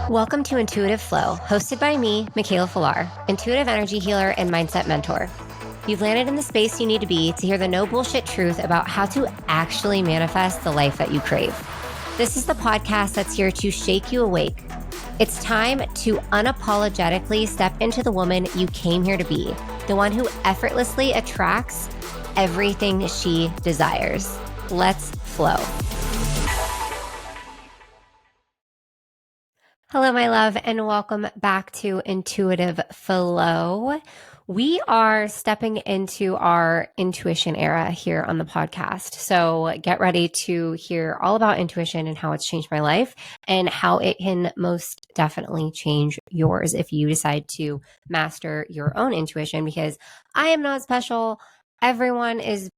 Welcome to Intuitive Flow, hosted by me, Mikaela Filar, intuitive energy healer and mindset mentor. You've landed in the space you need to be to hear the no bullshit truth about how to actually manifest the life that you crave. This is the podcast that's here to shake you awake. It's time to unapologetically step into the woman you came here to be, the one who effortlessly attracts everything she desires. Let's flow. Hello, my love, and welcome back to Intuitive Flow. We are stepping into our intuition era here on the podcast. So get ready to hear all about intuition and how it's changed my life and how it can most definitely change yours if you decide to master your own intuition, because I am not special. Everyone is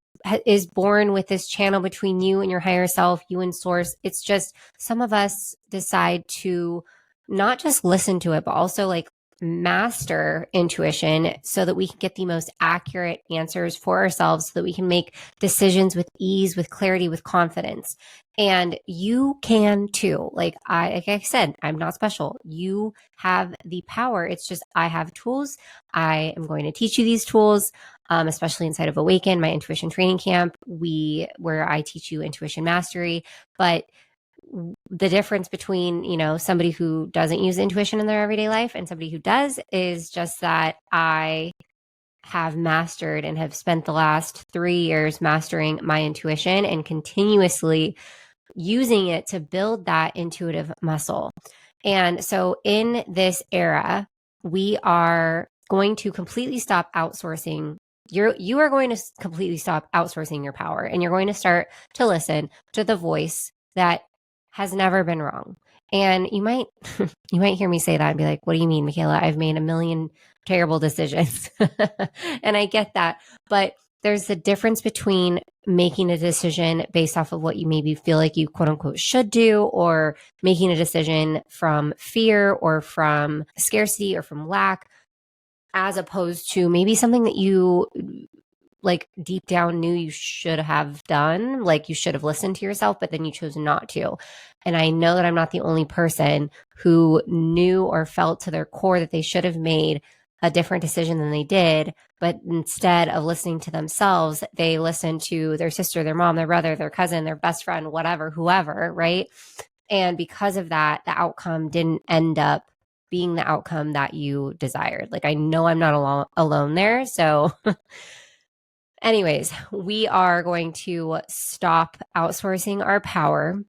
born with this channel between you and your higher self, you and source. It's just some of us decide to not just listen to it, but also like master intuition so that we can get the most accurate answers for ourselves, so that we can make decisions with ease, with clarity, with confidence. And you can too. Like I said, I'm not special. You have the power. It's just, I have tools. I am going to teach you these tools, especially inside of Awaken, my intuition training camp, where I teach you intuition mastery. But the difference between, somebody who doesn't use intuition in their everyday life and somebody who does is just that I have mastered and have spent the last 3 years mastering my intuition and continuously using it to build that intuitive muscle. And so in this era, we are going to completely stop outsourcing. You are going to completely stop outsourcing your power, and you're going to start to listen to the voice that has never been wrong. And you might hear me say that and be like, what do you mean, Mikaela? I've made a million terrible decisions. And I get that. But there's a difference between making a decision based off of what you maybe feel like you quote unquote should do, or making a decision from fear or from scarcity or from lack, as opposed to maybe something that you like deep down knew you should have done, like you should have listened to yourself, but then you chose not to. And I know that I'm not the only person who knew or felt to their core that they should have made a different decision than they did. But instead of listening to themselves, they listened to their sister, their mom, their brother, their cousin, their best friend, whatever, whoever, right? And because of that, the outcome didn't end up being the outcome that you desired. Like, I know I'm not alone there. So anyways, we are going to stop outsourcing our power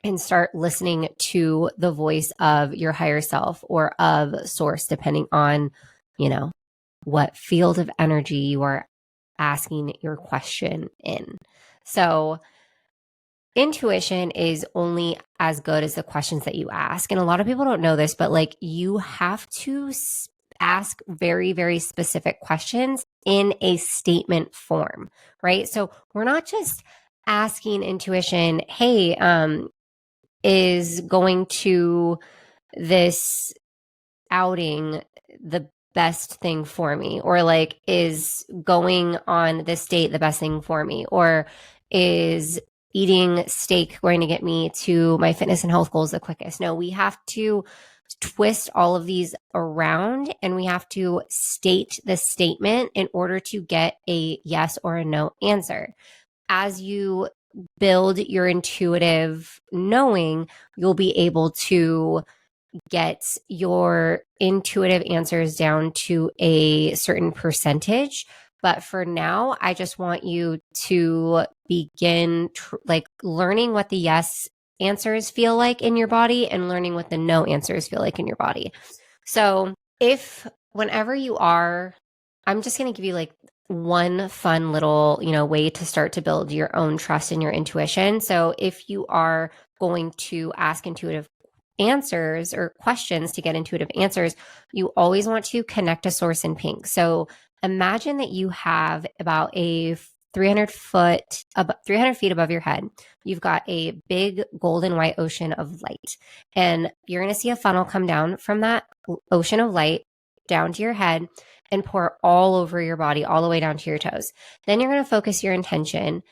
and start listening to the voice of your higher self or of source, depending on, what field of energy you are asking your question in. So intuition is only as good as the questions that you ask. And a lot of people don't know this, but like, you have to ask very, very specific questions in a statement form, right? So we're not just asking intuition, hey, is going to this outing the best thing for me? Or like, is going on this date the best thing for me? Or is eating steak going to get me to my fitness and health goals the quickest? No, we have to twist all of these around, and we have to state the statement in order to get a yes or a no answer. As you build your intuitive knowing, you'll be able to get your intuitive answers down to a certain percentage. But for now, I just want you to begin learning what the yes answers feel like in your body and learning what the no answers feel like in your body. So whenever you are, I'm just going to give you like one fun little, way to start to build your own trust in your intuition. So if you are going to ask intuitive answers or questions to get intuitive answers, you always want to connect to source in pink. So imagine that you have about a 300 feet above your head. You've got a big golden white ocean of light, and you're going to see a funnel come down from that ocean of light down to your head and pour all over your body, all the way down to your toes. Then you're going to focus your intention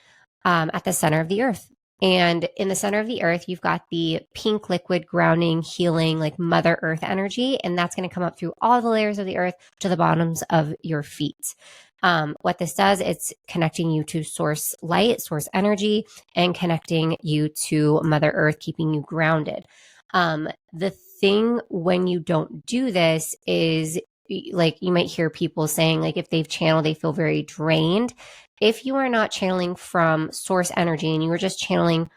at the center of the earth. And in the center of the earth, you've got the pink liquid grounding, healing, like Mother Earth energy. And that's going to come up through all the layers of the earth to the bottoms of your feet. What this does, it's connecting you to source light, source energy, and connecting you to Mother Earth, keeping you grounded. The thing when you don't do this is, like, you might hear people saying, like, if they've channeled, they feel very drained. If you are not channeling from source energy and you are just channeling,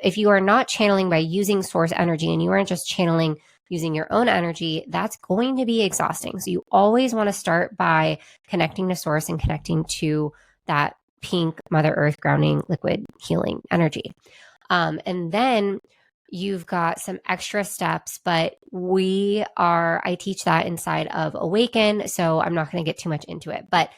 if you are not channeling by using source energy and you aren't just channeling using your own energy, that's going to be exhausting. So you always want to start by connecting to source and connecting to that pink Mother Earth grounding liquid healing energy. And then you've got some extra steps, but I teach that inside of Awaken. So I'm not going to get too much into it. But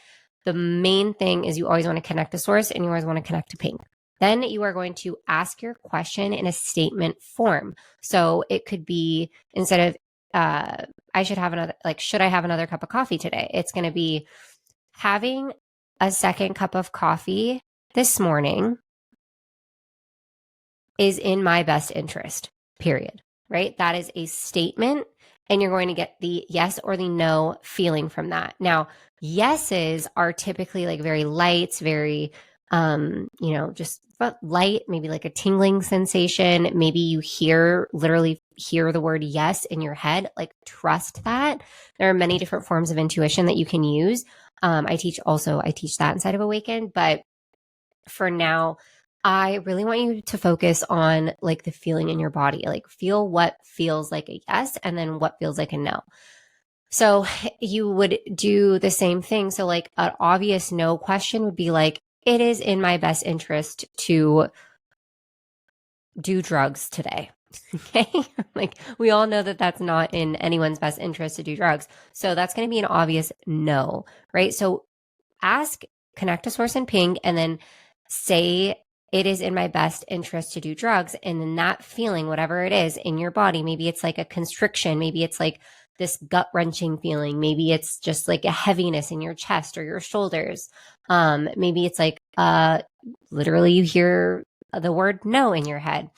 the main thing is you always want to connect to source and you always want to connect to pink. Then you are going to ask your question in a statement form. So it could be, instead of, should I have another cup of coffee today? It's going to be, having a second cup of coffee this morning is in my best interest, period. Right? That is a statement, and you're going to get the yes or the no feeling from that. Now, yeses are typically like very light, very, just light, maybe like a tingling sensation.Maybe you literally hear the word yes in your head, like trust that. There are many different forms of intuition that you can use. I teach that inside of Awaken, but for now, I really want you to focus on like the feeling in your body, like feel what feels like a yes and then what feels like a no. So you would do the same thing. So like an obvious no question would be like, it is in my best interest to do drugs today. Okay. Like we all know that that's not in anyone's best interest to do drugs. So that's going to be an obvious no, right? So connect to source and ping, and then say, it is in my best interest to do drugs. And then that feeling, whatever it is in your body, maybe it's like a constriction, maybe it's like this gut wrenching feeling, maybe it's just like a heaviness in your chest or your shoulders. Maybe it's like literally you hear the word no in your head.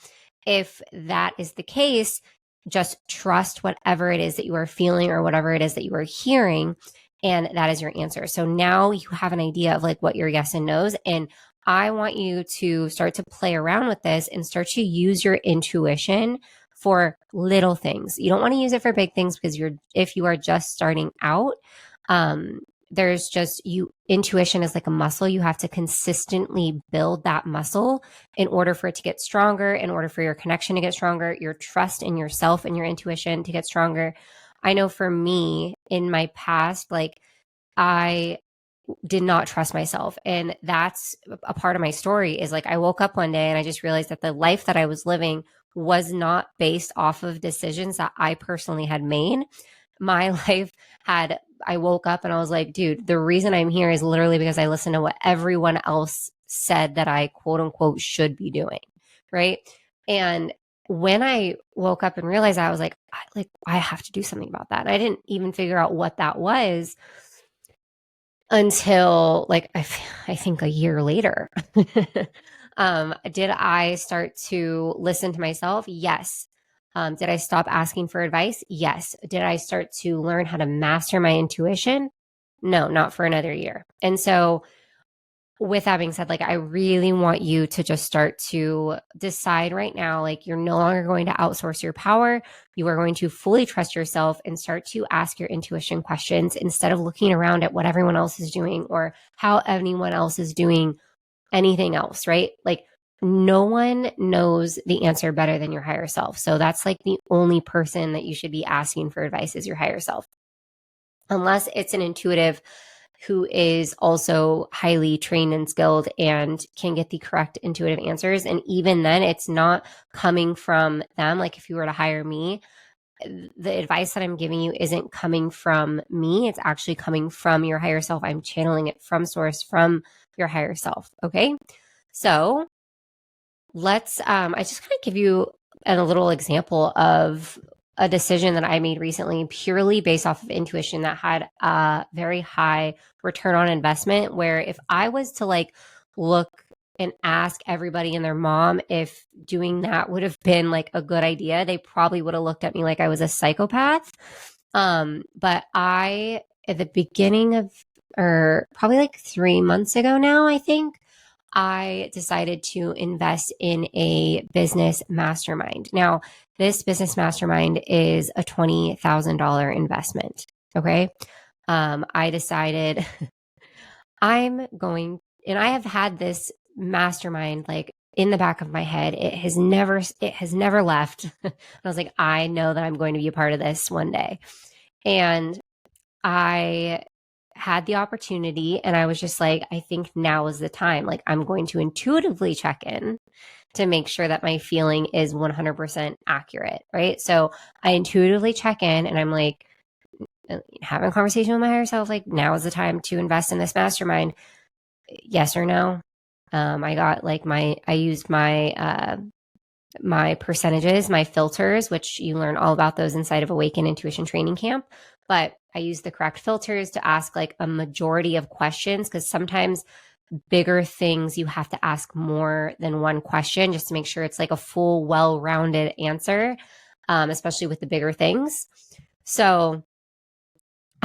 If that is the case, just trust whatever it is that you are feeling or whatever it is that you are hearing, and that is your answer. So now you have an idea of like what your yes and no's. And I want you to start to play around with this and start to use your intuition for little things. You don't want to use it for big things, because if you are just starting out, intuition is like a muscle. You have to consistently build that muscle in order for it to get stronger, in order for your connection to get stronger, your trust in yourself and your intuition to get stronger. I know for me in my past, like I did not trust myself. And that's a part of my story, is like I woke up one day and I just realized that the life that I was living was not based off of decisions that I personally had made. My life I woke up and I was like, dude, the reason I'm here is literally because I listened to what everyone else said that I quote unquote should be doing. Right. And when I woke up and realized that, I was like, I have to do something about that. And I didn't even figure out what that was until like, I think a year later. Did I start to listen to myself? Yes. Did I stop asking for advice? Yes. Did I start to learn how to master my intuition? No, not for another year. And so with that being said, like I really want you to just start to decide right now, like you're no longer going to outsource your power. You are going to fully trust yourself and start to ask your intuition questions instead of looking around at what everyone else is doing or how anyone else is doing anything else, right? Like no one knows the answer better than your higher self. So that's like the only person that you should be asking for advice is your higher self. Unless it's an intuitive who is also highly trained and skilled and can get the correct intuitive answers. And even then, it's not coming from them. Like if you were to hire me, the advice that I'm giving you isn't coming from me. It's actually coming from your higher self. I'm channeling it from source, from your higher self. Okay. So let's, I just kind of give you a little example of a decision that I made recently purely based off of intuition that had a very high return on investment, where if I was to like look and ask everybody and their mom if doing that would have been like a good idea, they probably would have looked at me like I was a psychopath. But at the beginning of, or probably like 3 months ago now, I think, I decided to invest in a business mastermind. Now, this business mastermind is a $20,000 investment. Okay. I decided I'm going, and I have had this mastermind like in the back of my head. It has never left. I was like, I know that I'm going to be a part of this one day. And I had the opportunity and I was just like, I think now is the time. Like, I'm going to intuitively check in to make sure that my feeling is 100% accurate. Right. So I intuitively check in and I'm like, having a conversation with my higher self, like, now is the time to invest in this mastermind. Yes or no? I got like I used my percentages, my filters, which you learn all about those inside of Awaken Intuition Training Camp. But I used the correct filters to ask like a majority of questions, because sometimes bigger things you have to ask more than one question just to make sure it's like a full, well-rounded answer, especially with the bigger things. So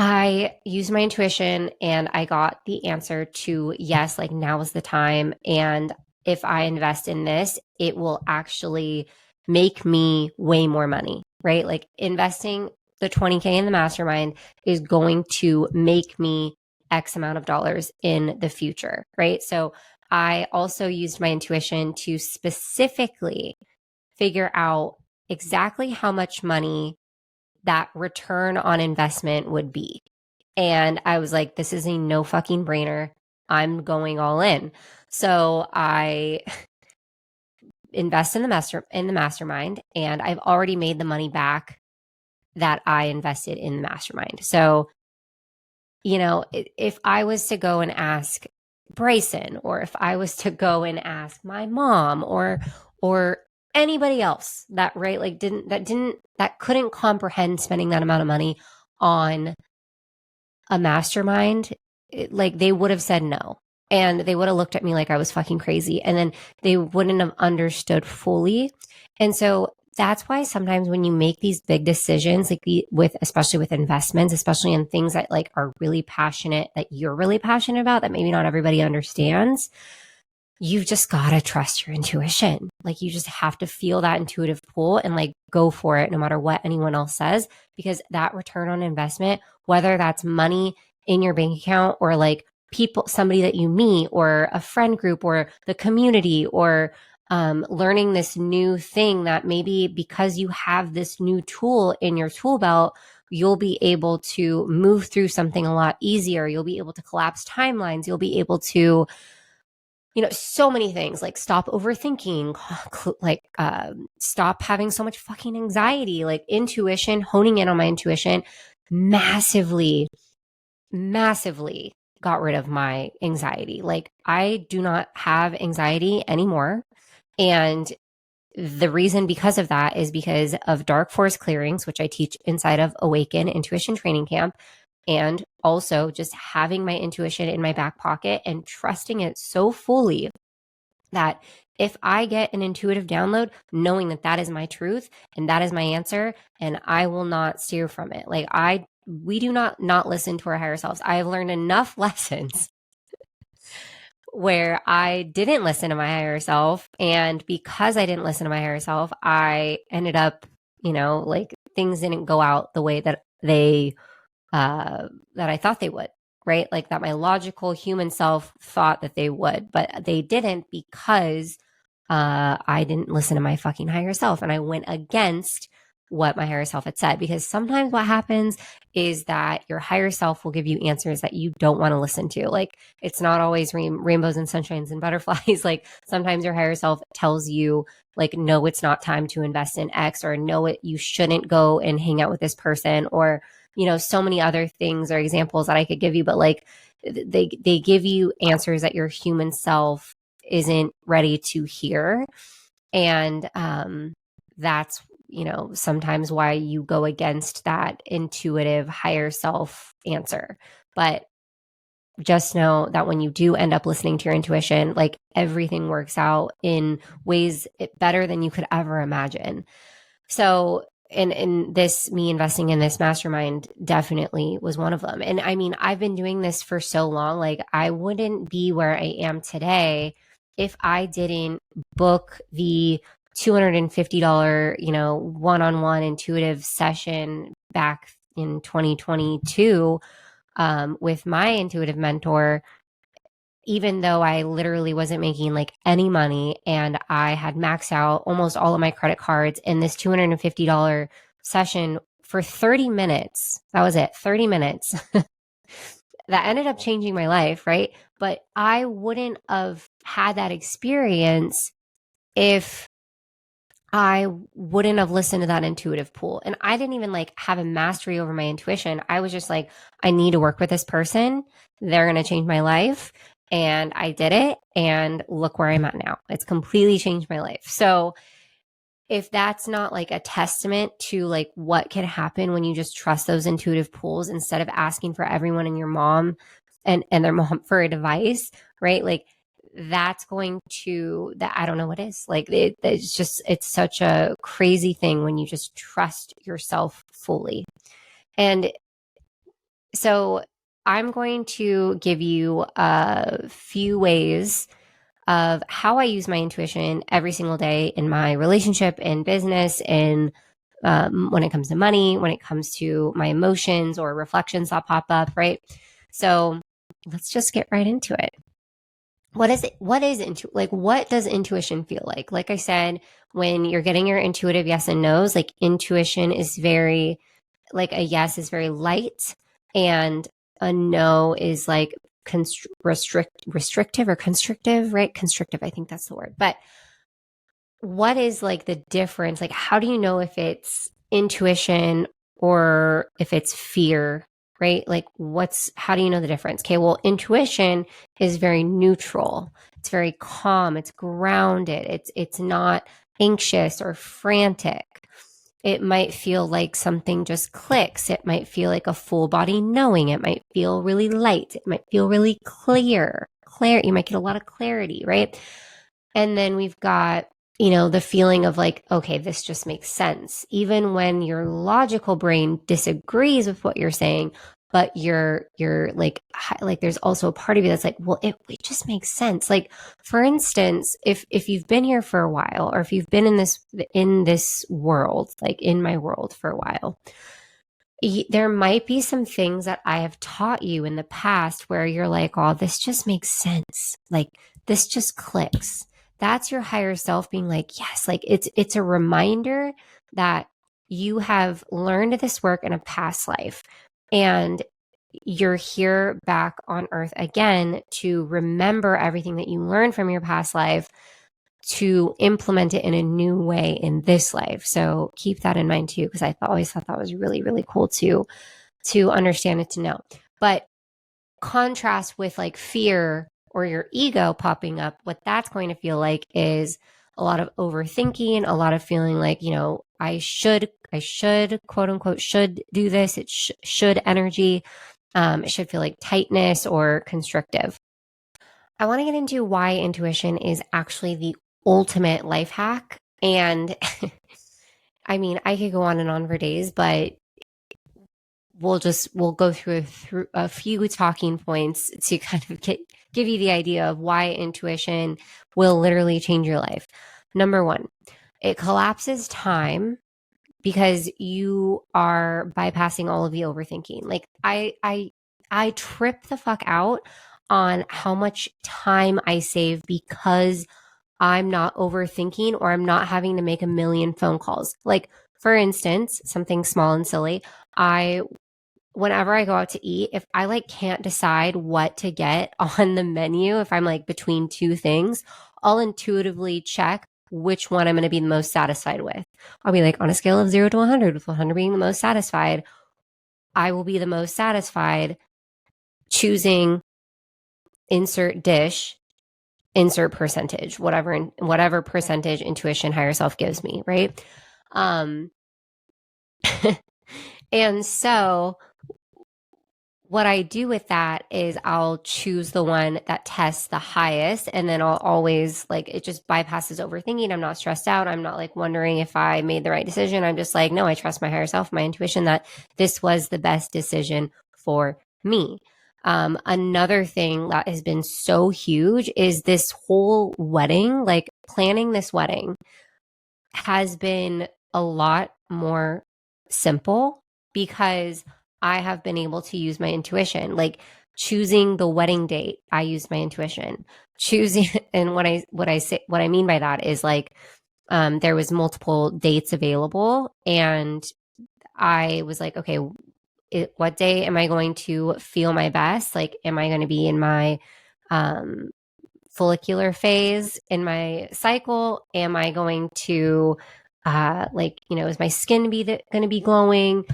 I used my intuition and I got the answer to yes, like now is the time. And if I invest in this, it will actually make me way more money, right? Like investing the 20K in the mastermind is going to make me X amount of dollars in the future, right? So I also used my intuition to specifically figure out exactly how much money that return on investment would be. And I was like, this is a no fucking brainer. I'm going all in. So I invest in the mastermind, and I've already made the money back that I invested in the mastermind. So, if I was to go and ask Bryson, or if I was to go and ask my mom, or anybody else that that couldn't comprehend spending that amount of money on a mastermind, like they would have said no. And they would have looked at me like I was fucking crazy. And then they wouldn't have understood fully. And so that's why sometimes when you make these big decisions, like especially with investments, especially in things that like are really passionate, that you're really passionate about, that maybe not everybody understands, you've just got to trust your intuition. Like, you just have to feel that intuitive pull and like go for it no matter what anyone else says, because that return on investment, whether that's money in your bank account or like somebody that you meet or a friend group or the community, or learning this new thing that maybe because you have this new tool in your tool belt, you'll be able to move through something a lot easier. You'll be able to collapse timelines. You'll be able to, so many things, like stop overthinking, like stop having so much fucking anxiety, like intuition, honing in on my intuition massively, massively got rid of my anxiety. Like, I do not have anxiety anymore. And the reason because of that is because of dark forest clearings, which I teach inside of Awaken Intuition Training Camp. And also just having my intuition in my back pocket and trusting it so fully that if I get an intuitive download, knowing that that is my truth and that is my answer, and I will not steer from it. Like, we do not listen to our higher selves. I have learned enough lessons where I didn't listen to my higher self. And because I didn't listen to my higher self, I ended up, like, things didn't go out the way that that I thought they would, right? Like, that my logical human self thought that they would, but they didn't, because I didn't listen to my fucking higher self. And I went against what my higher self had said, because sometimes what happens is that your higher self will give you answers that you don't want to listen to. Like, it's not always rainbows and sunshines and butterflies. Like, sometimes your higher self tells you, like, no, it's not time to invest in X, or no, you shouldn't go and hang out with this person, or so many other things or examples that I could give you, but like, they give you answers that your human self isn't ready to hear. And that's, sometimes why you go against that intuitive higher self answer. But just know that when you do end up listening to your intuition, like everything works out in ways better than you could ever imagine. So, in this, me investing in this mastermind definitely was one of them. And I mean, I've been doing this for so long. Like, I wouldn't be where I am today if I didn't book the $250, one-on-one intuitive session back in 2022 with my intuitive mentor, even though I literally wasn't making like any money and I had maxed out almost all of my credit cards in this $250 session for 30 minutes. That was it, 30 minutes. That ended up changing my life, right? But I wouldn't have had that experience if I wouldn't have listened to that intuitive pool. And I didn't even like have a mastery over my intuition. I was just like, I need to work with this person. They're going to change my life. And I did it. And look where I'm at now. It's completely changed my life. So if that's not like a testament to like what can happen when you just trust those intuitive pools instead of asking for everyone and your mom and their mom for advice, right? Like that's going to that I don't know what is. Like it's just it's such a crazy thing when you just trust yourself fully. And so I'm going to give you a few ways of how I use my intuition every single day in my relationship and business and when it comes to money, when it comes to my emotions or reflections that pop up, right? So let's just get right into it. What is it? What is like what does intuition feel like? Like I said, when you're getting your intuitive yes and no's, like intuition is very like a yes is very light and a no is like restrictive or constrictive, right? Constrictive, I think that's the word. But what is like the difference? Like, how do you know if it's intuition or if it's fear, right? Like, how do you know the difference? Okay, well, intuition is very neutral. It's very calm. It's grounded. It's not anxious or frantic. It might feel like something just clicks. It might feel like a full body knowing. It might feel really light. It might feel really clear. You might get a lot of clarity, right? And then we've got, the feeling of like, okay, this just makes sense. Even when your logical brain disagrees with what you're saying, but you're like there's also a part of you that's like, well, it just makes sense. Like, for instance, if you've been here for a while, or if you've been in this world, like in my world for a while, there might be some things that I have taught you in the past where you're like, oh, this just makes sense. Like, this just clicks. That's your higher self being like, yes, like it's a reminder that you have learned this work in a past life and you're here back on earth again to remember everything that you learned from your past life to implement it in a new way in this life. So keep that in mind too, because I always thought that was really, really cool to understand it, to know. But contrast with like fear or your ego popping up, what that's going to feel like is a lot of overthinking, a lot of feeling like, I should quote unquote should do this. It should energy. It should feel like tightness or constrictive. I want to get into why intuition is actually the ultimate life hack. And I mean, I could go on and on for days, but we'll go through a few talking points to kind of give you the idea of why intuition will literally change your life. Number one, it collapses time because you are bypassing all of the overthinking. Like I trip the fuck out on how much time I save because I'm not overthinking or I'm not having to make a million phone calls. Like, for instance, something small and silly. Whenever I go out to eat, if I like can't decide what to get on the menu, if I'm like between two things, I'll intuitively check which one I'm going to be the most satisfied with. I'll be like, on a scale of 0 to 100, with 100 being the most satisfied, I will be the most satisfied choosing insert dish, insert percentage, whatever percentage intuition higher self gives me, right? And so what I do with that is I'll choose the one that tests the highest, and then I'll always like it just bypasses overthinking. I'm not stressed out. I'm not like wondering if I made the right decision. I'm just like, no, I trust my higher self, my intuition that this was the best decision for me. Another thing that has been so huge is this whole wedding, like planning this wedding has been a lot more simple because I have been able to use my intuition. Like choosing the wedding date, I used my intuition. Choosing and what I mean by that is like there was multiple dates available and I was like, okay, what day am I going to feel my best? Like, am I going to be in my um, follicular phase in my cycle? Am I going to is my skin going to be glowing?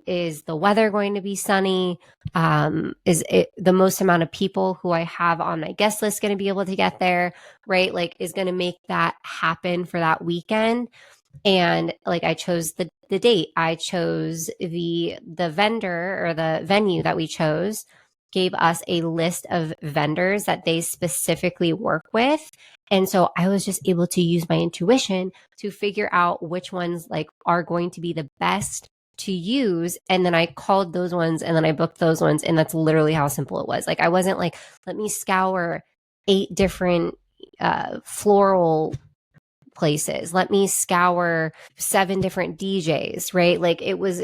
Is the weather going to be sunny? Is it the most amount of people who I have on my guest list going to be able to get there? Right? Like, is going to make that happen for that weekend? And like I chose the date, I chose the vendor or the venue that we chose gave us a list of vendors that they specifically work with. And so I was just able to use my intuition to figure out which ones like are going to be the best to use. And then I called those ones and then I booked those ones. And that's literally how simple it was. Like I wasn't like, let me scour 8 different floral places. Let me scour 7 different DJs, right? Like it was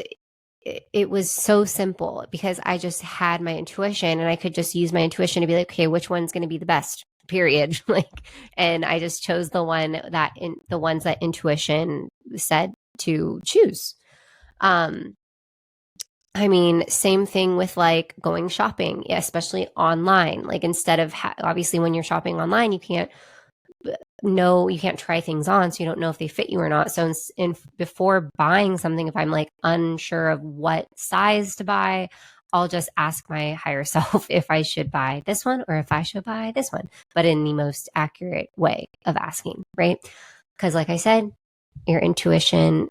so simple because I just had my intuition and I could just use my intuition to be like, okay, which one's going to be the best? Period. Like, and I just chose the ones that intuition said to choose. I mean, same thing with like going shopping, especially online. Like instead of obviously when you're shopping online, you can't try things on, so you don't know if they fit you or not. So before buying something, if I'm like unsure of what size to buy, I'll just ask my higher self if I should buy this one or if I should buy this one, but in the most accurate way of asking, right? Because like I said, your intuition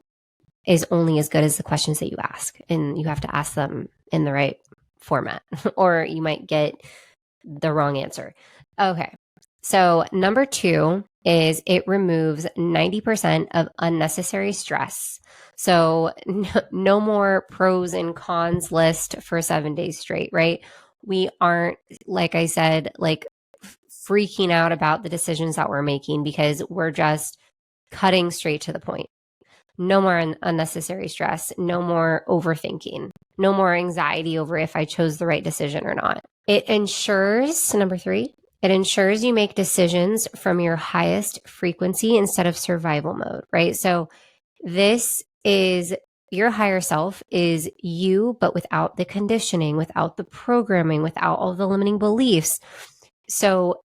is only as good as the questions that you ask, and you have to ask them in the right format or you might get the wrong answer. Okay. So number 2 is it removes 90% of unnecessary stress. So no more pros and cons list for 7 days straight, right? We aren't, like I said, like freaking out about the decisions that we're making because we're just cutting straight to the point. No more unnecessary stress, no more overthinking, no more anxiety over if I chose the right decision or not. It ensures, number 3, it ensures you make decisions from your highest frequency instead of survival mode, right? So this is your higher self is you, but without the conditioning, without the programming, without all the limiting beliefs. So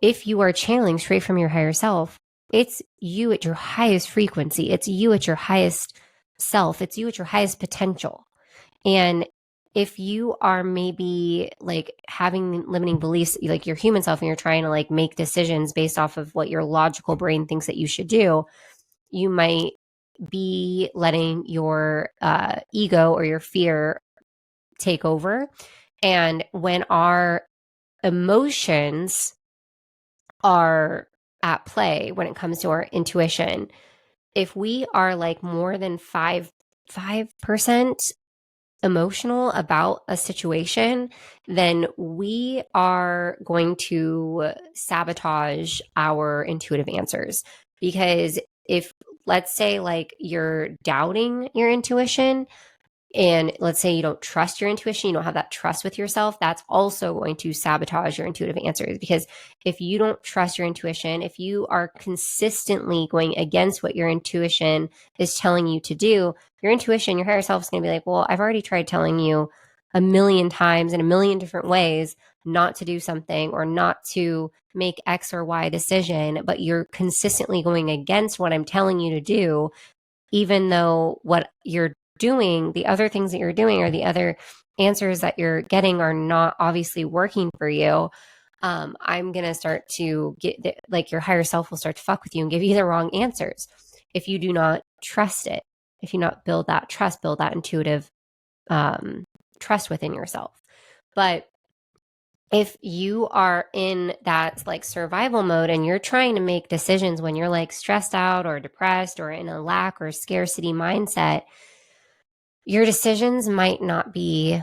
if you are channeling straight from your higher self, it's you at your highest frequency. It's you at your highest self. It's you at your highest potential. And if you are maybe like having limiting beliefs, like your human self, and you're trying to like make decisions based off of what your logical brain thinks that you should do, you might be letting your ego or your fear take over. And when our emotions are at play when it comes to our intuition, if we are like more than 5% emotional about a situation, then we are going to sabotage our intuitive answers. Because if, let's say, like you're doubting your intuition, and let's say you don't trust your intuition, you don't have that trust with yourself, that's also going to sabotage your intuitive answers. Because if you don't trust your intuition, if you are consistently going against what your intuition is telling you to do, your intuition, your higher self is going to be like, well, I've already tried telling you a million times in a million different ways not to do something or not to make X or Y decision, but you're consistently going against what I'm telling you to do, even though what you're doing, the other things that you're doing or the other answers that you're getting are not obviously working for you. I'm going to start to get like your higher self will start to fuck with you and give you the wrong answers if you do not trust it. If you not build that trust, build that intuitive trust within yourself. But if you are in that like survival mode and you're trying to make decisions when you're like stressed out or depressed or in a lack or scarcity mindset, your decisions might not be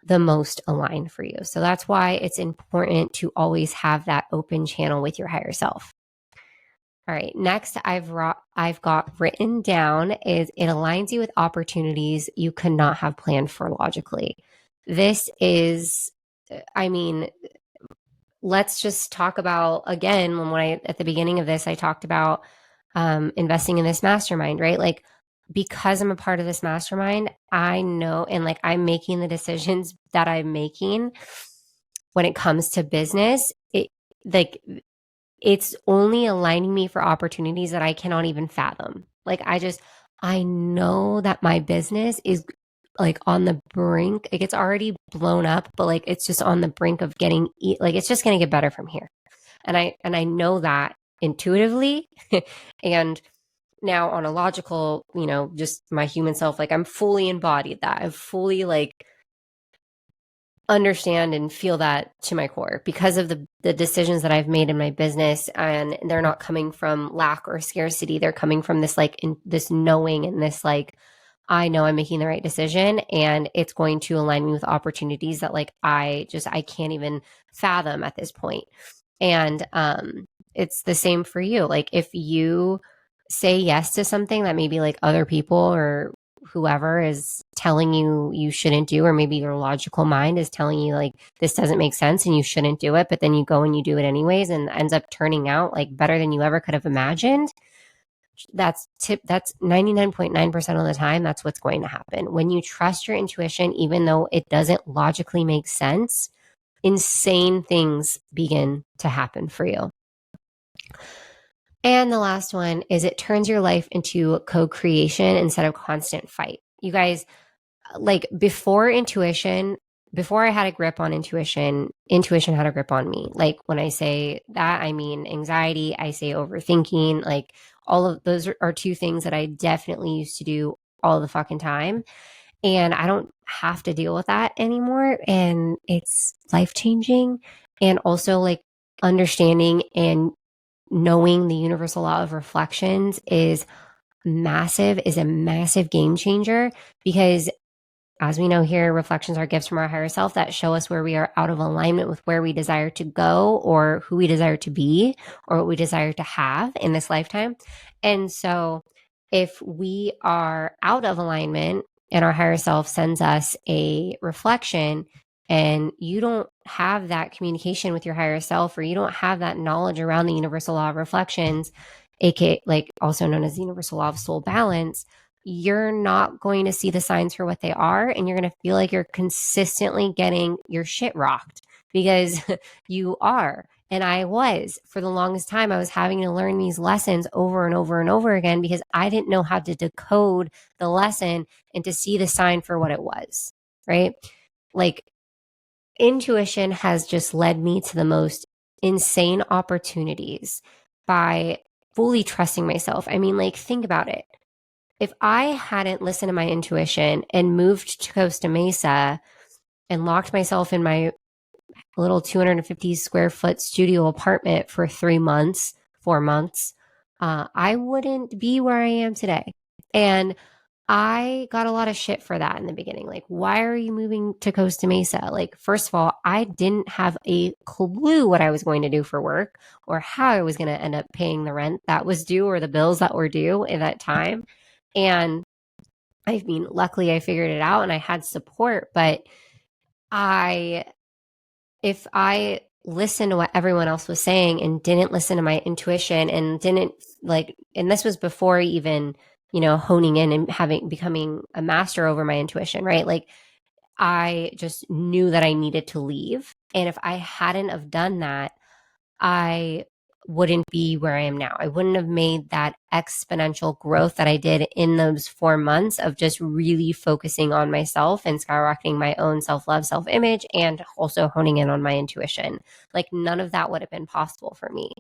the most aligned for you. So that's why it's important to always have that open channel with your higher self. All right, next I've got written down is it aligns you with opportunities you could not have planned for logically. This is, I mean, let's just talk about again when I at the beginning of this I talked about investing in this mastermind, right? Like because I'm a part of this mastermind, I know and like I'm making the decisions that I'm making when it comes to business. It's only aligning me for opportunities that I cannot even fathom. Like I know that my business is like on the brink. Like it's already blown up, but like it's just on the brink of getting like it's just going to get better from here. And I know that intuitively and now on a logical, just my human self, like I'm fully embodied that. I've fully like understand and feel that to my core because of the decisions that I've made in my business, and they're not coming from lack or scarcity. They're coming from this like this knowing and this like I know I'm making the right decision and it's going to align me with opportunities that like I can't even fathom at this point. And it's the same for you. Like if you say yes to something that maybe like other people or whoever is telling you you shouldn't do, or maybe your logical mind is telling you like this doesn't make sense and you shouldn't do it, but then you go and you do it anyways and ends up turning out like better than you ever could have imagined. That's 99.9% of the time that's what's going to happen. When you trust your intuition, even though it doesn't logically make sense, insane things begin to happen for you. And the last one is it turns your life into co-creation instead of constant fight. You guys, like before I had a grip on intuition had a grip on me. Like when I say that, I mean anxiety, I say overthinking, like all of those are two things that I definitely used to do all the fucking time. And I don't have to deal with that anymore. And it's life changing. And also like understanding and knowing the universal law of reflections is a massive game changer because as we know here, reflections are gifts from our higher self that show us where we are out of alignment with where we desire to go or who we desire to be or what we desire to have in this lifetime. And so if we are out of alignment and our higher self sends us a reflection and you don't have that communication with your higher self or you don't have that knowledge around the universal law of reflections, aka like also known as the universal law of soul balance, you're not going to see the signs for what they are. And you're going to feel like you're consistently getting your shit rocked because you are. And I was for the longest time, I was having to learn these lessons over and over and over again because I didn't know how to decode the lesson and to see the sign for what it was, right? Like intuition has just led me to the most insane opportunities by fully trusting myself. I mean, like, think about it. If I hadn't listened to my intuition and moved to Costa Mesa and locked myself in my little 250 square foot studio apartment for 4 months, I wouldn't be where I am today. And I got a lot of shit for that in the beginning. Like, why are you moving to Costa Mesa? Like, first of all, I didn't have a clue what I was going to do for work or how I was going to end up paying the rent that was due or the bills that were due at that time. And I mean, luckily I figured it out and I had support, but if I listened to what everyone else was saying and didn't listen to my intuition and didn't like, and this was before even, honing in and becoming a master over my intuition, right? Like I just knew that I needed to leave. And if I hadn't have done that, I wouldn't be where I am now. I wouldn't have made that exponential growth that I did in those 4 months of just really focusing on myself and skyrocketing my own self-love, self-image, and also honing in on my intuition. Like none of that would have been possible for me.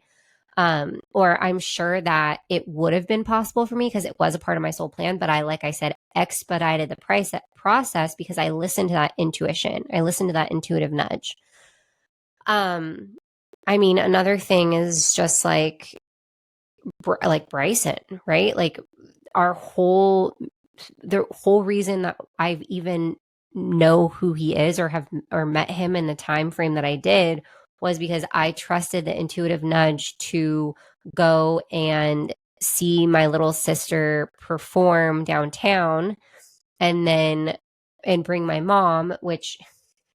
Or I'm sure that it would have been possible for me because it was a part of my soul plan. But like I said, expedited the process because I listened to that intuition. I listened to that intuitive nudge. I mean, another thing is just like Bryson, right? Like the whole reason that I've even know who he is or met him in the time frame that I did was because I trusted the intuitive nudge to go and see my little sister perform downtown and bring my mom, which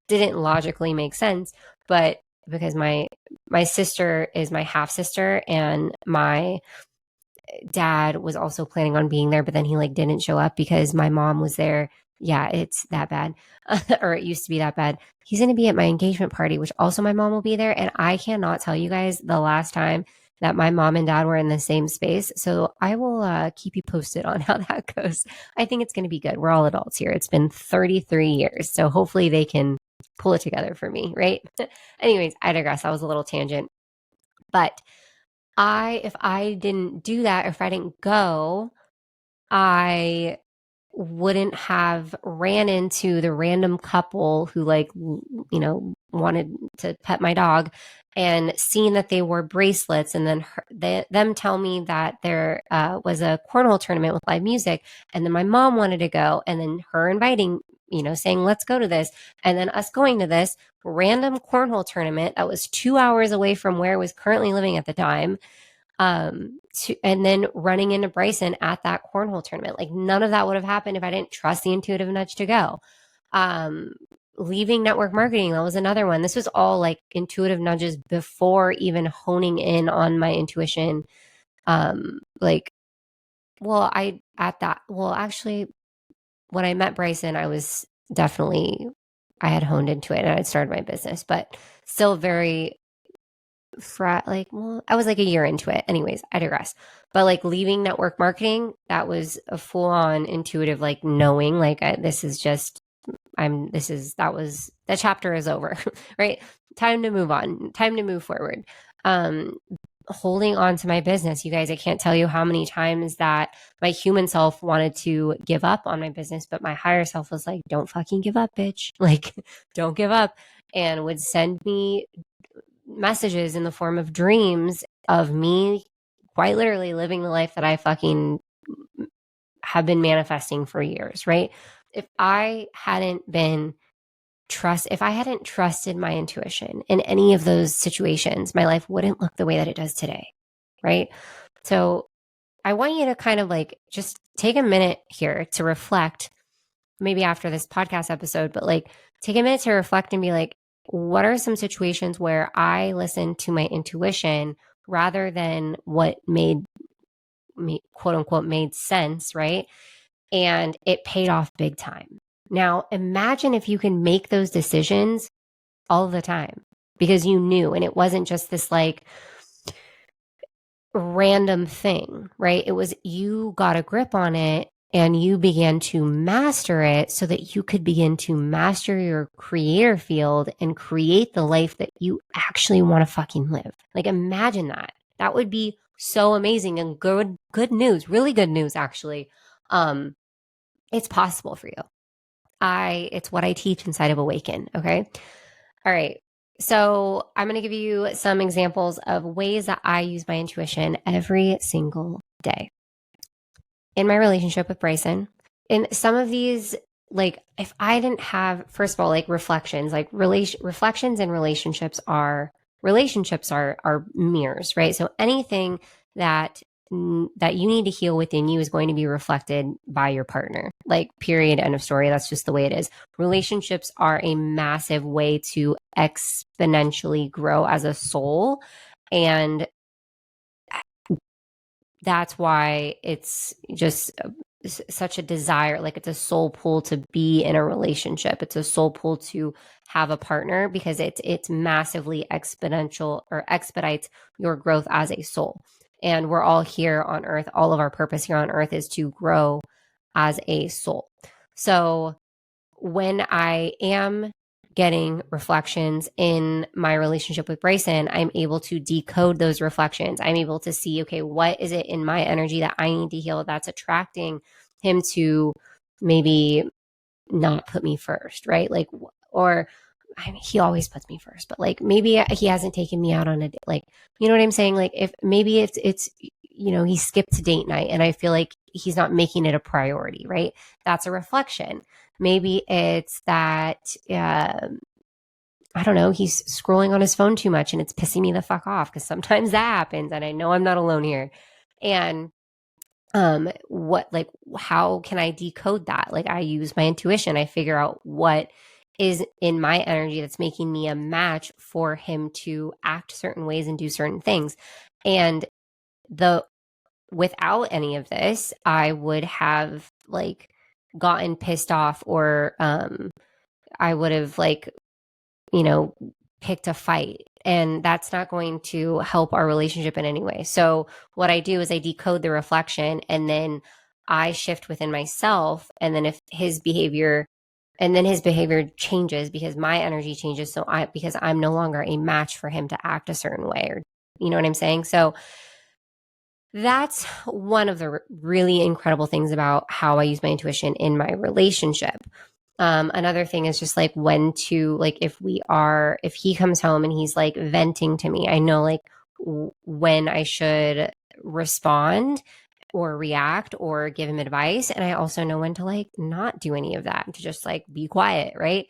didn't logically make sense, but because my sister is my half sister and my dad was also planning on being there, but then he like didn't show up because my mom was there. Yeah, it's that bad. Or it used to be that bad. He's going to be at my engagement party, which also my mom will be there. And I cannot tell you guys the last time that my mom and dad were in the same space. So I will keep you posted on how that goes. I think it's going to be good. We're all adults here. It's been 33 years. So hopefully they can pull it together for me, right? Anyways, I digress. That was a little tangent. But if I didn't do that, or if I didn't go, I wouldn't have ran into the random couple who wanted to pet my dog and seen that they wore bracelets and then them tell me that there was a cornhole tournament with live music and then my mom wanted to go and then her inviting, saying let's go to this and then us going to this random cornhole tournament that was 2 hours away from where I was currently living at the time, and then running into Bryson at that cornhole tournament. Like none of that would have happened if I didn't trust the intuitive nudge to go. Leaving network marketing, that was another one. This was all like intuitive nudges before even honing in on my intuition. Actually, when I met Bryson, I had honed into it and I had started my business, but still very I was like a year into it. Anyways, I digress. But like leaving network marketing, that was a full on intuitive, like knowing like the chapter is over, right? Time to move on, time to move forward. Holding on to my business, you guys, I can't tell you how many times that my human self wanted to give up on my business, but my higher self was like, don't fucking give up, bitch. Like, don't give up. And would send me messages in the form of dreams of me quite literally living the life that I fucking have been manifesting for years, right? If I hadn't trusted my intuition in any of those situations, my life wouldn't look the way that it does today, right? So I want you to kind of like just take a minute here to reflect, maybe after this podcast episode, but like take a minute to reflect and be like, what are some situations where I listened to my intuition rather than what made me, quote unquote, made sense, right? And it paid off big time. Now, imagine if you can make those decisions all the time because you knew, and it wasn't just this like random thing, right? It was you got a grip on it and you began to master it so that you could begin to master your creator field and create the life that you actually want to fucking live. Like imagine that. That would be so amazing and good news, really good news actually. It's possible for you. It's what I teach inside of Awaken, okay? All right. So I'm going to give you some examples of ways that I use my intuition every single day. In my relationship with Bryson, in some of these, like if I didn't have, first of all, like reflections, like reflections and relationships are mirrors, right? So anything that you need to heal within you is going to be reflected by your partner. Like period, end of story. That's just the way it is. Relationships are a massive way to exponentially grow as a soul, and that's why it's just such a desire. Like it's a soul pull to be in a relationship. It's a soul pull to have a partner because it's massively exponential or expedites your growth as a soul. And we're all here on earth. All of our purpose here on earth is to grow as a soul. So when I am getting reflections in my relationship with Bryson, I'm able to decode those reflections. I'm able to see, okay, what is it in my energy that I need to heal that's attracting him to maybe not put me first, right? Like, or I mean, he always puts me first, but like maybe he hasn't taken me out on a date. Like, you know what I'm saying? Like, if maybe it's he skipped date night and I feel like he's not making it a priority, right? That's a reflection. Maybe it's that I don't know, he's scrolling on his phone too much and it's pissing me the fuck off, because sometimes that happens and I know I'm not alone here. And what, like, how can I decode that? Like, I use my intuition. I figure out what is in my energy that's making me a match for him to act certain ways and do certain things. And without any of this, I would have like gotten pissed off, or I would have like, you know, picked a fight. And that's not going to help our relationship in any way. So what I do is I decode the reflection, and then I shift within myself. And then if his behavior changes because my energy changes. So because I'm no longer a match for him to act a certain way, or, you know what I'm saying? So that's one of the really incredible things about how I use my intuition in my relationship. Another thing is just like when to, like, if he comes home and he's like venting to me, I know like when I should respond or react or give him advice. And I also know when to like not do any of that, to just like be quiet, right?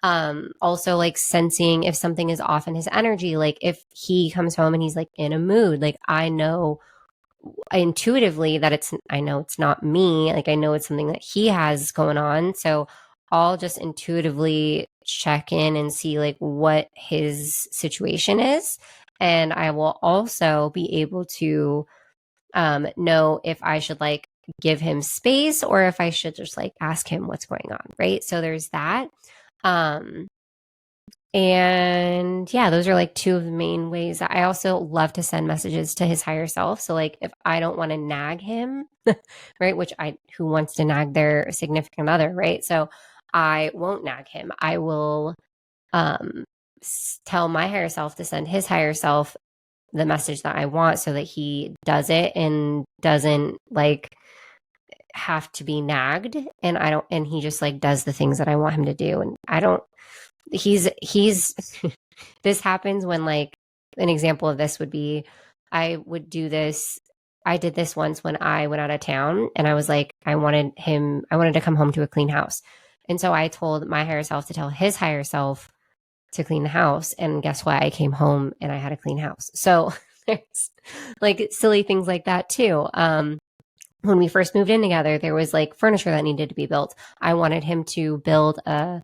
Also like sensing if something is off in his energy, like if he comes home and he's like in a mood, like I know intuitively that I know it's not me. Like I know it's something that he has going on. So I'll just intuitively check in and see like what his situation is. And I will also be able to know if I should like give him space or if I should just like ask him what's going on. Right. So there's that. And yeah, those are like two of the main ways. I also love to send messages to his higher self. So like if I don't want to nag him, right, who wants to nag their significant other, right? So I won't nag him. I will um tell my higher self to send his higher self the message that I want, so that he does it and doesn't like have to be nagged, and he just like does the things that I want him to do. And I don't he's this happens when, like, an example of this would be, I did this once when I went out of town, and I was like, I wanted to come home to a clean house. And so I told my higher self to tell his higher self to clean the house. And guess what? I came home and I had a clean house. So there's like silly things like that too. When we first moved in together, there was like furniture that needed to be built. I wanted him to build a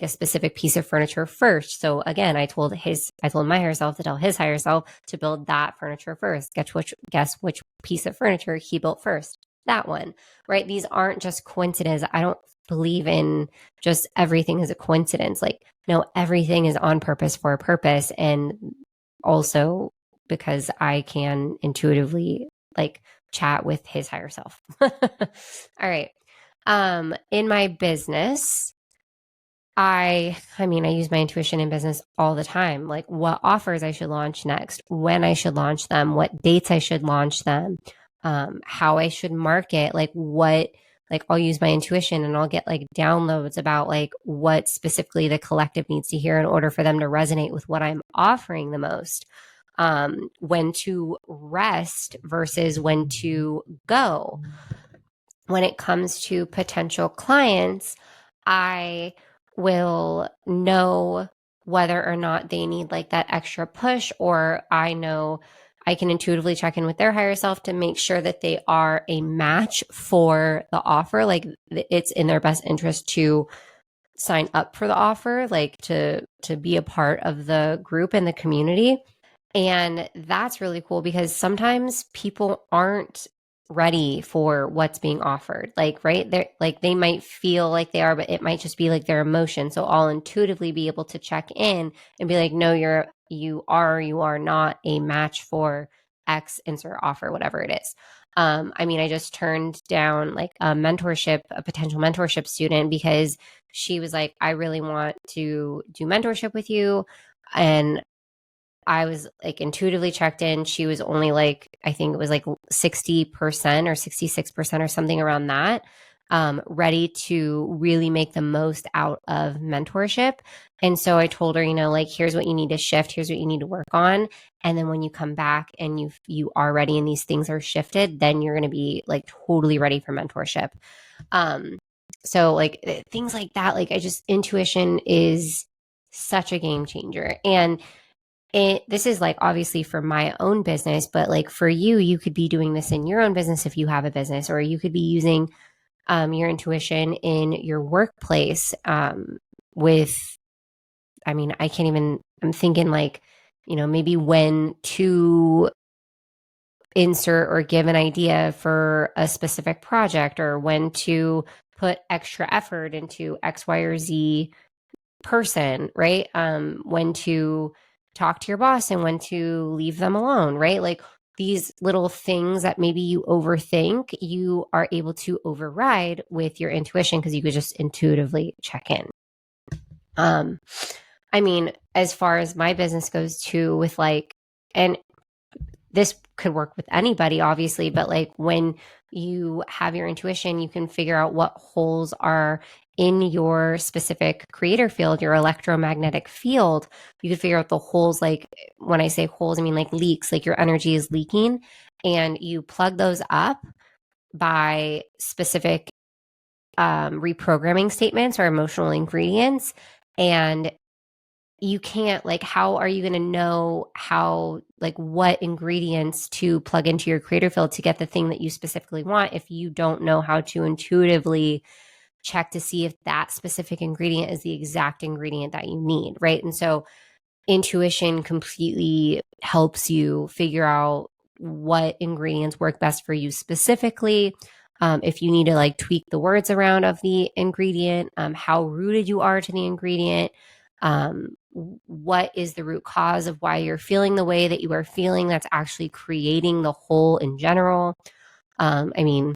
specific piece of furniture first. So again, I told my higher self to tell his higher self to build that furniture first. Guess which piece of furniture he built first? That one, right? These aren't just coincidences. I don't believe in just everything is a coincidence. Like, no, everything is on purpose for a purpose. And also because I can intuitively like chat with his higher self. All right. In my business, I use my intuition in business all the time. Like what offers I should launch next, when I should launch them, what dates I should launch them, how I should market, I'll use my intuition and I'll get like downloads about like what specifically the collective needs to hear in order for them to resonate with what I'm offering the most. When to rest versus when to go. When it comes to potential clients, I will know whether or not they need like that extra push, or I know I can intuitively check in with their higher self to make sure that they are a match for the offer. Like it's in their best interest to sign up for the offer, like to be a part of the group and the community. And that's really cool because sometimes people aren't ready for what's being offered. Like, right? They're like, they might feel like they are, but it might just be like their emotion. So I'll intuitively be able to check in and be like, no, you are not a match for X insert offer, whatever it is. I mean, I just turned down like a potential mentorship student because she was like, I really want to do mentorship with you. And I was like intuitively checked in. She was only like, I think it was like 60% or 66% or something around that, ready to really make the most out of mentorship. And so I told her, like, here's what you need to shift, here's what you need to work on. And then when you come back and you are ready and these things are shifted, then you're going to be like totally ready for mentorship. So like things like that, like intuition is such a game changer. And this is like obviously for my own business, but like for you, you could be doing this in your own business if you have a business, or you could be using your intuition in your workplace with, I mean, I'm thinking like, maybe when to insert or give an idea for a specific project, or when to put extra effort into X, Y, or Z person, right? When to talk to your boss and when to leave them alone, right? Like these little things that maybe you overthink, you are able to override with your intuition because you could just intuitively check in. I mean, as far as my business goes too, with like, and this could work with anybody, obviously, but like when you have your intuition, you can figure out what holes are in your specific creator field, your electromagnetic field. You could figure out the holes. Like when I say holes, I mean like leaks, like your energy is leaking, and you plug those up by specific reprogramming statements or emotional ingredients. And you can't, like, how are you going to know how, like, what ingredients to plug into your creator field to get the thing that you specifically want if you don't know how to intuitively check to see if that specific ingredient is the exact ingredient that you need, right? And so intuition completely helps you figure out what ingredients work best for you specifically. If you need to like tweak the words around of the ingredient, how rooted you are to the ingredient, what is the root cause of why you're feeling the way that you are feeling that's actually creating the hole in general. I mean,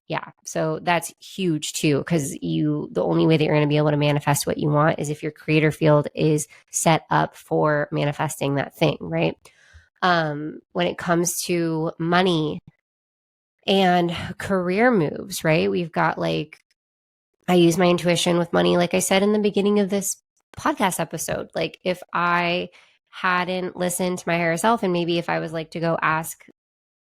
yeah, so that's huge too, because the only way that you're going to be able to manifest what you want is if your creator field is set up for manifesting that thing, right? When it comes to money and career moves, right? We've got like, I use my intuition with money, like I said in the beginning of this podcast episode. Like if I hadn't listened to my higher self, and maybe if I was like to go ask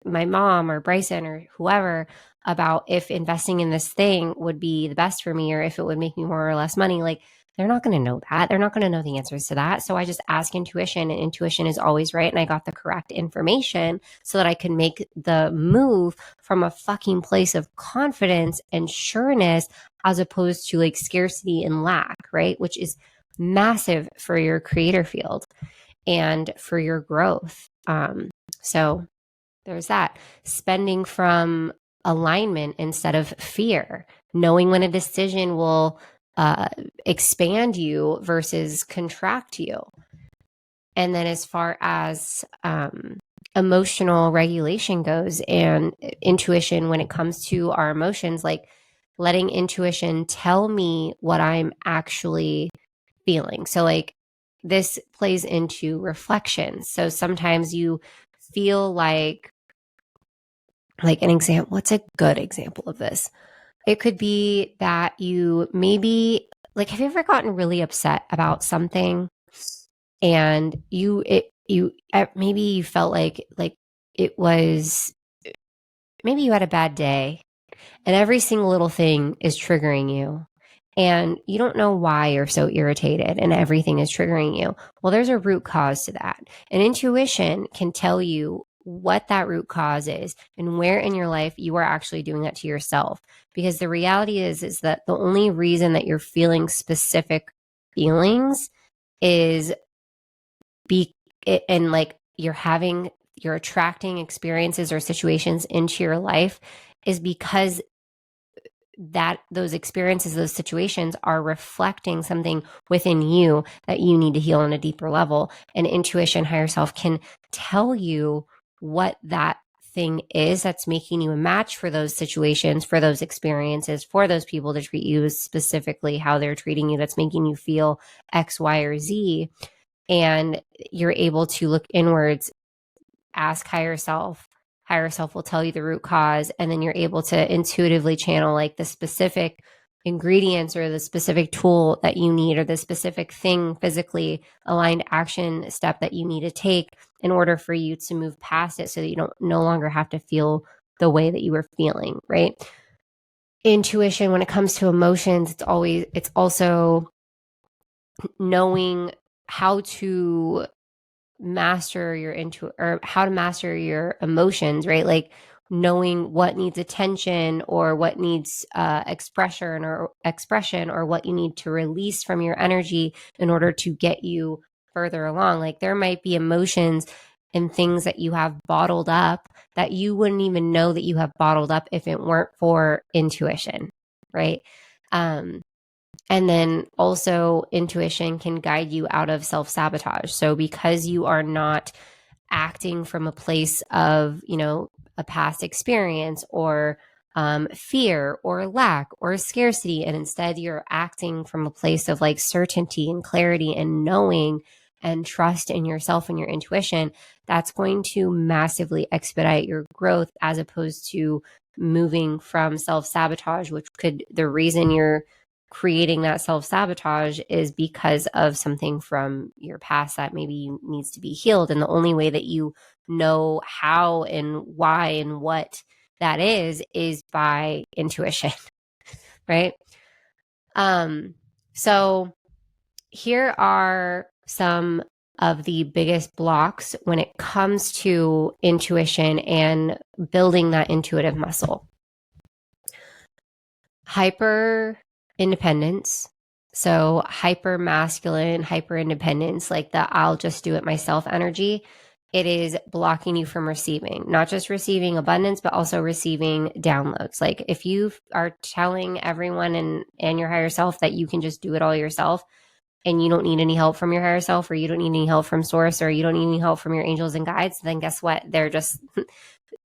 my mom or Bryson or whoever about if investing in this thing would be the best for me or if it would make me more or less money, like they're not going to know that. They're not going to know the answers to that. So I just ask intuition, and intuition is always right. And I got the correct information so that I can make the move from a fucking place of confidence and sureness as opposed to like scarcity and lack, right? Which is massive for your creator field and for your growth. So there's that. Spending from alignment instead of fear, knowing when a decision will expand you versus contract you. And then as far as emotional regulation goes and intuition when it comes to our emotions, like letting intuition tell me what I'm actually feeling. So like this plays into reflection. So sometimes you feel like an example, what's a good example of this? It could be that you maybe, like, have you ever gotten really upset about something and maybe you felt like it was, maybe you had a bad day and every single little thing is triggering you and you don't know why you're so irritated and everything is triggering you. Well, there's a root cause to that. And intuition can tell you what that root cause is and where in your life you are actually doing that to yourself. Because the reality is that the only reason that you're feeling specific feelings is and like you're attracting experiences or situations into your life is because that those experiences, those situations are reflecting something within you that you need to heal on a deeper level. And intuition, higher self can tell you what that thing is that's making you a match for those situations, for those experiences, for those people to treat you specifically how they're treating you, that's making you feel X, Y, or Z. And you're able to look inwards, ask higher self. Higher self will tell you the root cause, and then you're able to intuitively channel like the specific ingredients or the specific tool that you need, or the specific thing, physically aligned action step that you need to take in order for you to move past it, so that you don't no longer have to feel the way that you were feeling, right? Intuition, when it comes to emotions, it's also knowing how to master or how to master your emotions, right? Like knowing what needs attention, or what needs expression, or what you need to release from your energy in order to get you further along. Like there might be emotions and things that you have bottled up that you wouldn't even know that you have bottled up if it weren't for intuition, right? And then also intuition can guide you out of self-sabotage. So because you are not acting from a place of, a past experience, or fear, or lack, or scarcity, and instead you're acting from a place of like certainty and clarity and knowing and trust in yourself and your intuition, that's going to massively expedite your growth, as opposed to moving from self-sabotage, the reason you're creating that self-sabotage is because of something from your past that maybe needs to be healed. And the only way that you know how and why and what that is by intuition, right? So here are some of the biggest blocks when it comes to intuition and building that intuitive muscle. Hyper independence. So hyper masculine, hyper independence, like the I'll just do it myself energy. It is blocking you from receiving, not just receiving abundance, but also receiving downloads. Like if you are telling everyone and your higher self that you can just do it all yourself, and you don't need any help from your higher self, or you don't need any help from source, or you don't need any help from your angels and guides, then guess what? They're just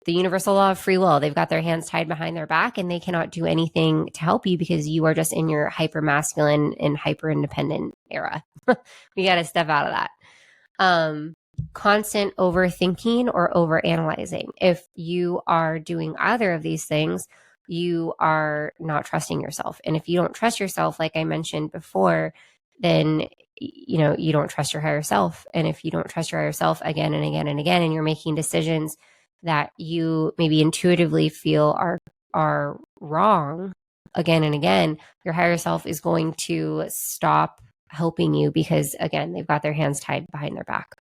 the universal law of free will. They've got their hands tied behind their back, and they cannot do anything to help you because you are just in your hyper masculine and hyper independent era. We got to step out of that. Constant overthinking or overanalyzing. If you are doing either of these things, you are not trusting yourself. And if you don't trust yourself, like I mentioned before, then you don't trust your higher self. And if you don't trust your higher self again and again and again, and you're making decisions that you maybe intuitively feel are wrong again and again, your higher self is going to stop helping you because, again, they've got their hands tied behind their back.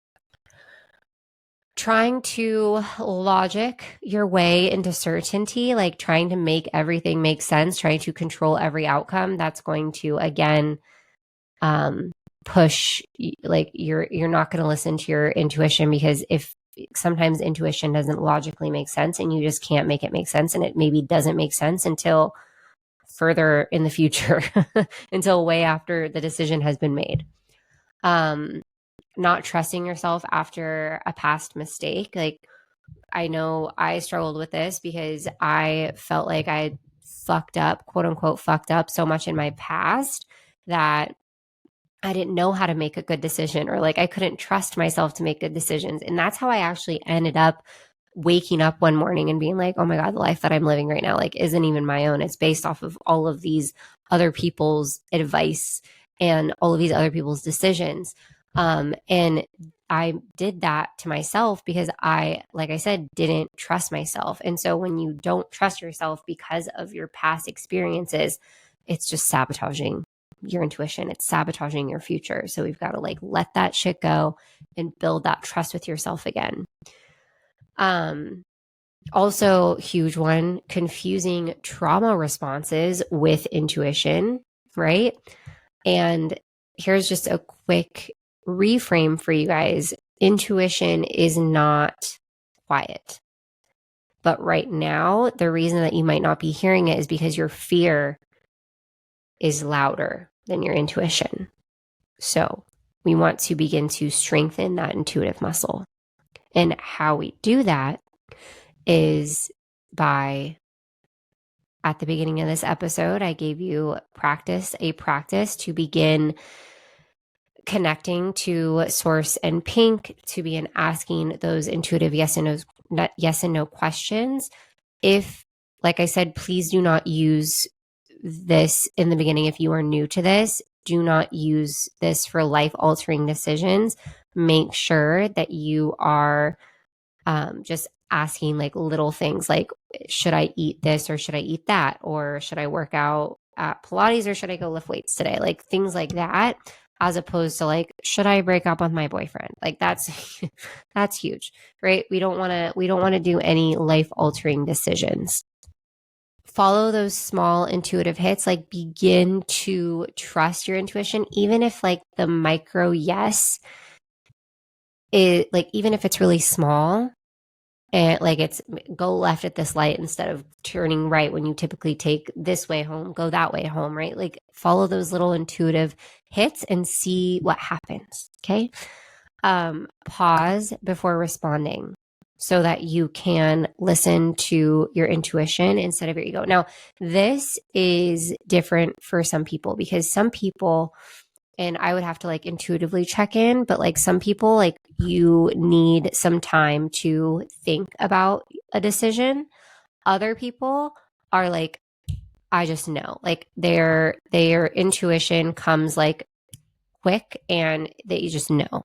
Trying to logic your way into certainty, like trying to make everything make sense, trying to control every outcome, that's going to, again, push, like you're not going to listen to your intuition, because if sometimes intuition doesn't logically make sense, and you just can't make it make sense, and it maybe doesn't make sense until further in the future, until way after the decision has been made. Not trusting yourself after a past mistake. Like I know I struggled with this because I felt like I fucked up, quote unquote, fucked up so much in my past that I didn't know how to make a good decision, or like I couldn't trust myself to make good decisions. And that's how I actually ended up waking up one morning and being like, oh my God, the life that I'm living right now, like isn't even my own. It's based off of all of these other people's advice and all of these other people's decisions. And I did that to myself because I, like I said, didn't trust myself. And so when you don't trust yourself because of your past experiences, it's just sabotaging your intuition. It's sabotaging your future. So we've got to like let that shit go and build that trust with yourself again. Also, huge one, confusing trauma responses with intuition, right? And here's just a quick reframe for you guys. Intuition is not quiet. But right now, the reason that you might not be hearing it is because your fear is louder than your intuition. So we want to begin to strengthen that intuitive muscle. And how we do that is by, at the beginning of this episode, I gave you a practice to begin connecting to source and pink, to begin asking those intuitive yes and no questions. If, like I said, please do not use this in the beginning. If you are new to this, do not use this for life altering decisions. Make sure that you are just asking like little things like, should I eat this or should I eat that? Or should I work out at Pilates or should I go lift weights today? Like things like that, as opposed to like, should I break up with my boyfriend? Like that's that's huge, right? We don't want to do any life altering decisions. Follow those small intuitive hits, like begin to trust your intuition, even if like the micro yes is like, even if it's really small, and like it's go left at this light instead of turning right when you typically take this way home, go that way home, right? Like follow those little intuitive hits and see what happens. Okay. Pause before responding so that you can listen to your intuition instead of your ego. Now, this is different for some people because some people, and I would have to like intuitively check in, but like some people, like you need some time to think about a decision. Other people are like, I just know, like their intuition comes like quick and that you just know.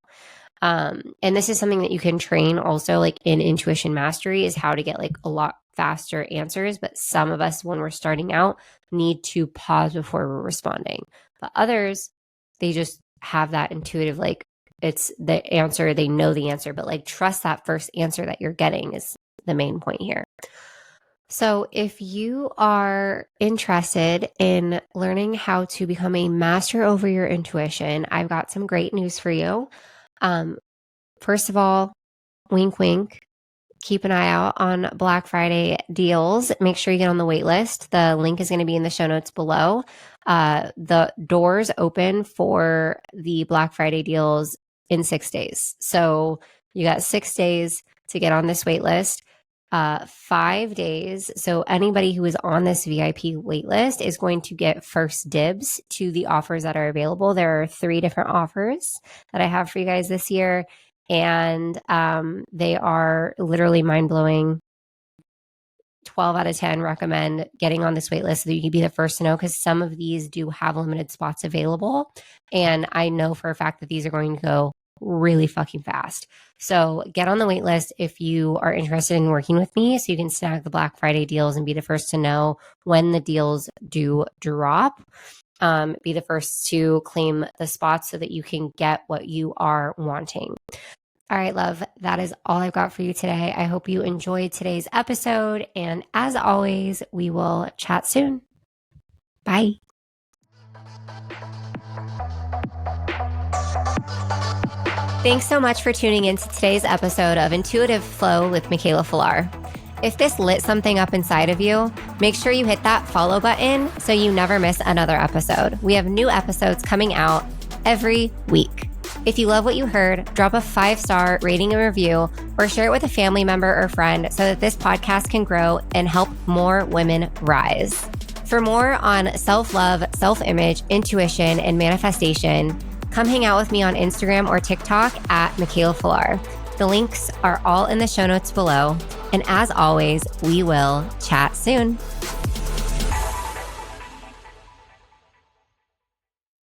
And this is something that you can train also like in intuition mastery, is how to get like a lot faster answers. But some of us, when we're starting out, need to pause before we're responding. But others, they just have that intuitive, like it's the answer, they know the answer, but like trust that first answer that you're getting is the main point here. So if you are interested in learning how to become a master over your intuition, I've got some great news for you. First of all, wink, wink, keep an eye out on Black Friday deals. Make sure you get on the wait list. The link is going to be in the show notes below. The doors open for the Black Friday deals in 6 days. So you got 6 days to get on this wait list. 5 days. So anybody who is on this VIP wait list is going to get first dibs to the offers that are available. There are 3 different offers that I have for you guys this year. And they are literally mind-blowing. 12 out of 10 recommend getting on this wait list so that you can be the first to know, because some of these do have limited spots available. And I know for a fact that these are going to go really fucking fast. So get on the wait list if you are interested in working with me so you can snag the Black Friday deals and be the first to know when the deals do drop. Be the first to claim the spots so that you can get what you are wanting. All right, love, that is all I've got for you today. I hope you enjoyed today's episode. And as always, we will chat soon. Bye. Thanks so much for tuning in to today's episode of Intuitive Flow with Mikaela Filar. If this lit something up inside of you, make sure you hit that follow button so you never miss another episode. We have new episodes coming out every week. If you love what you heard, drop a 5-star rating and review or share it with a family member or friend so that this podcast can grow and help more women rise. For more on self-love, self-image, intuition, and manifestation, come hang out with me on Instagram or TikTok at Mikaela Filar. The links are all in the show notes below. And as always, we will chat soon.